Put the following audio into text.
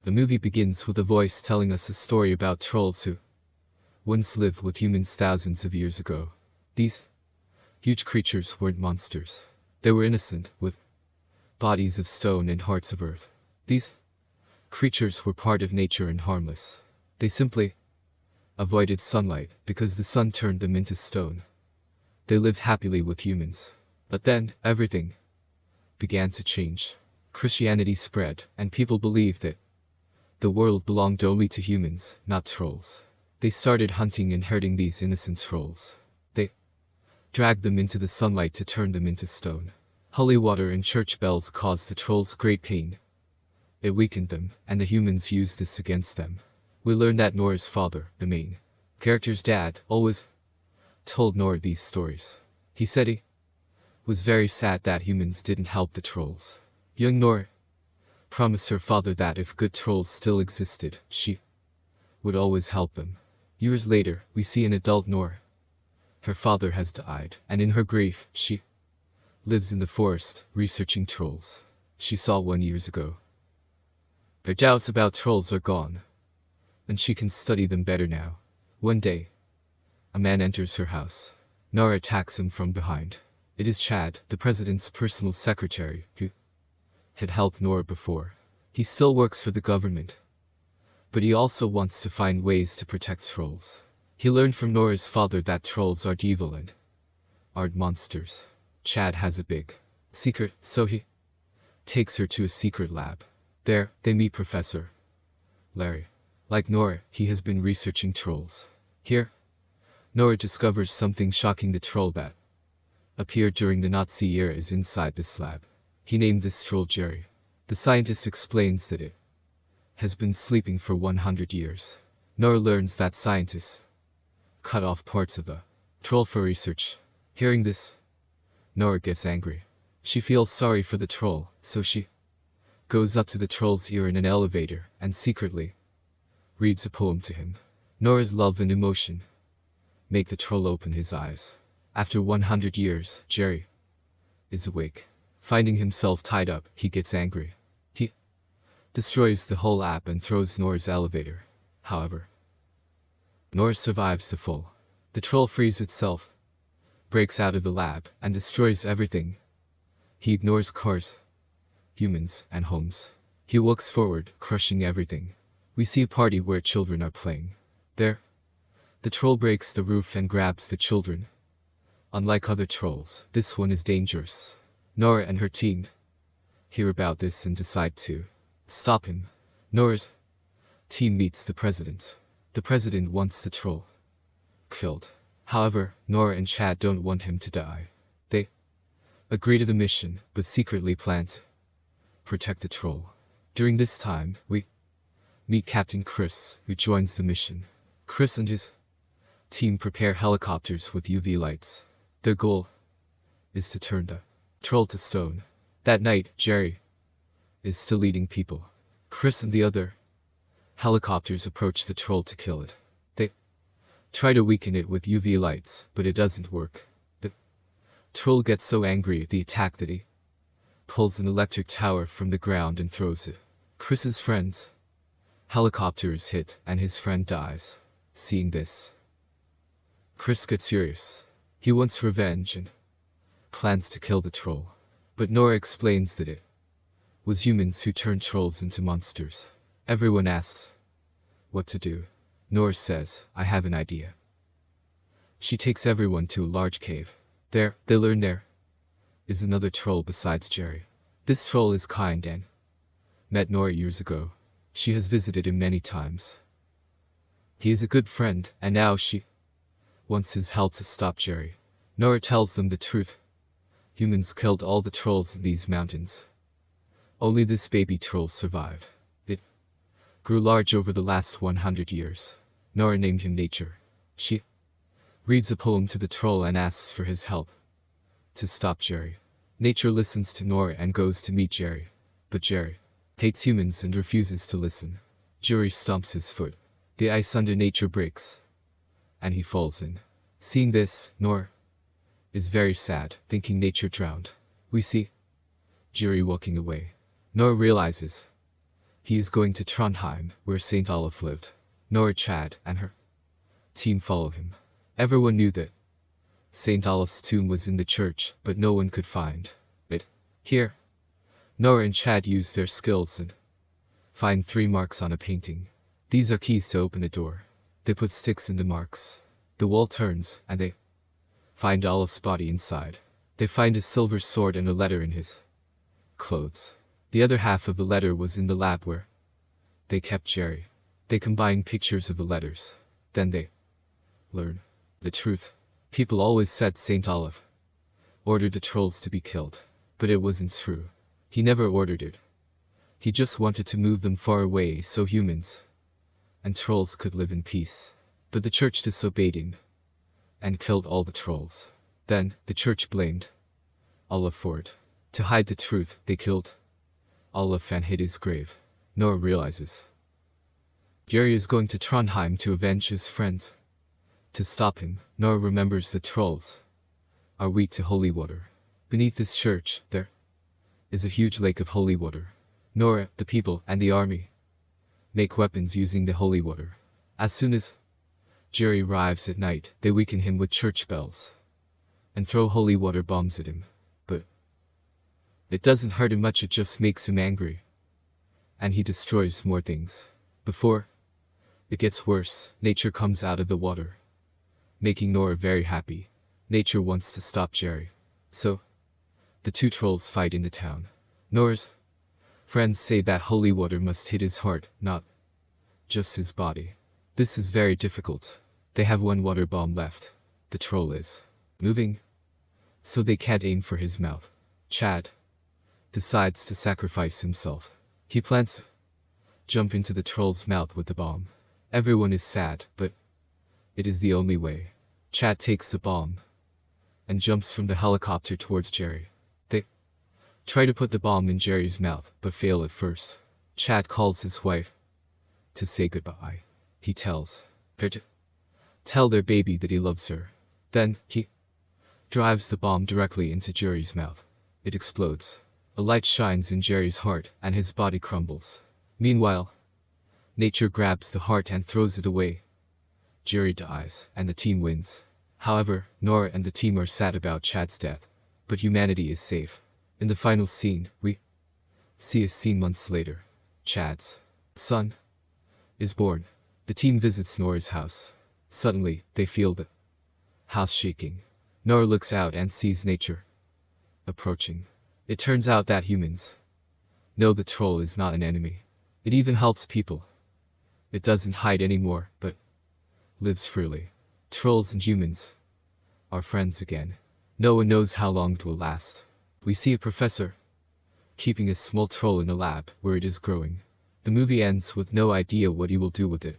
The movie begins with a voice telling us a story about trolls who once lived with humans thousands of years ago. These huge creatures weren't monsters. They were innocent, with bodies of stone and hearts of earth. These creatures were part of nature and harmless. They simply avoided sunlight because the sun turned them into stone. They lived happily with humans. But then, everything began to change. Christianity spread, and people believed that the world belonged only to humans, not trolls. They started hunting and herding these innocent trolls. They dragged them into the sunlight to turn them into stone. Holy water and church bells caused the trolls great pain. It weakened them, and the humans used this against them. We learned that Nora's father, the main character's dad, always told Nora these stories. He said he was very sad that humans didn't help the trolls. Young Nora promised her father that if good trolls still existed, she would always help them. Years later, we see an adult Nora. Her father has died, and in her grief, she lives in the forest, researching trolls. She saw one years ago. Her doubts about trolls are gone, and she can study them better now. One day, a man enters her house. Nora attacks him from behind. It is Chad, the president's personal secretary, who had helped Nora before. He still works for the government, but he also wants to find ways to protect trolls. He learned from Nora's father that trolls aren't evil and aren't monsters. Chad has a big secret, so he takes her to a secret lab. There, they meet Professor Larry. Like Nora, he has been researching trolls. Here, Nora discovers something shocking. The troll that appeared during the Nazi era is inside this lab. He named this troll Jerry. The scientist explains that it has been sleeping for 100 years. Nora learns that scientists cut off parts of the troll for research. Hearing this, Nora gets angry. She feels sorry for the troll, so she goes up to the troll's ear in an elevator and secretly reads a poem to him. Nora's love and emotion make the troll open his eyes. After 100 years, Jerry is awake. Finding himself tied up, he gets angry. He destroys the whole lab and throws Nora's elevator. However, Nora survives the fall. The troll frees itself, breaks out of the lab, and destroys everything. He ignores cars, humans, and homes. He walks forward, crushing everything. We see a party where children are playing. There, the troll breaks the roof and grabs the children. Unlike other trolls, this one is dangerous. Nora and her team hear about this and decide to stop him. Nora's team meets the president. The president wants the troll killed. However, Nora and Chad don't want him to die. They agree to the mission, but secretly plan to protect the troll. During this time, we meet Captain Chris, who joins the mission. Chris and his team prepare helicopters with UV lights. Their goal is to turn the troll to stone. That night, Jerry is still eating people. Chris and the other helicopters approach the troll to kill it. They try to weaken it with UV lights, but it doesn't work. The troll gets so angry at the attack that he pulls an electric tower from the ground and throws it. Chris's friend's helicopter is hit, and his friend dies. Seeing this, Chris gets furious. He wants revenge and plans to kill the troll. But Nora explains that it was humans who turned trolls into monsters. Everyone asks what to do. Nora says, I have an idea. She takes everyone to a large cave. There, they learn there is another troll besides Jerry. This troll is kind and met Nora years ago. She has visited him many times. He is a good friend, and now she wants his help to stop Jerry. Nora tells them the truth. Humans killed all the trolls in these mountains. Only this baby troll survived. It grew large over the last 100 years. Nora named him Nature. She reads a poem to the troll and asks for his help to stop Jerry. Nature listens to Nora and goes to meet Jerry. But Jerry hates humans and refuses to listen. Jerry stomps his foot. The ice under Nature breaks, and he falls in. Seeing this, Nora is very sad, thinking Nature drowned. We see Jerry walking away. Nora realizes He is going to Trondheim, where Saint Olaf lived. Nora, Chad, and her team follow him. Everyone knew that Saint Olaf's tomb was in the church, but no one could find it. Here, Nora and Chad use their skills and find 3 marks on a painting. These are keys to open a door. They put sticks in the marks. The wall turns, and they find Olaf's body inside. They find a silver sword and a letter in his clothes. The other half of the letter was in the lab where they kept Jerry. They combine pictures of the letters. Then they learn the truth. People always said Saint Olaf ordered the trolls to be killed, but it wasn't true. He never ordered it. He just wanted to move them far away so humans and trolls could live in peace. But the church disobeyed him and killed all the trolls. Then the church blamed Olaf for it. To hide the truth, they killed Olaf and hid his grave. Nora realizes Jerry is going to Trondheim to avenge his friends. To stop him, Nora remembers the trolls are weak to holy water. Beneath this church, there is a huge lake of holy water. Nora, the people, and the army make weapons using the holy water. As soon as Jerry arrives at night, they weaken him with church bells and throw holy water bombs at him. But it doesn't hurt him much, it just makes him angry. And he destroys more things. Before it gets worse, nature comes out of the water, making Nora very happy. Nature wants to stop Jerry. So the 2 trolls fight in the town. Nora's friends say that holy water must hit his heart, not just his body. This is very difficult. They have 1 water bomb left. The troll is moving, so they can't aim for his mouth. Chad decides to sacrifice himself. He plans to jump into the troll's mouth with the bomb. Everyone is sad, but it is the only way. Chad takes the bomb and jumps from the helicopter towards Jerry. They try to put the bomb in Jerry's mouth, but fail at first. Chad calls his wife to say goodbye. He tells her to tell their baby that he loves her. Then, he drives the bomb directly into Jerry's mouth. It explodes. A light shines in Jerry's heart, and his body crumbles. Meanwhile, nature grabs the heart and throws it away. Jerry dies, and the team wins. However, Nora and the team are sad about Chad's death. But humanity is safe. In the final scene, we see a scene months later. Chad's son is born. The team visits Nora's house. Suddenly, they feel the house shaking. Nora looks out and sees nature approaching. It turns out that humans know the troll is not an enemy. It even helps people. It doesn't hide anymore, but lives freely. Trolls and humans are friends again. No one knows how long it will last. We see a professor keeping a small troll in a lab where it is growing. The movie ends with no idea what he will do with it.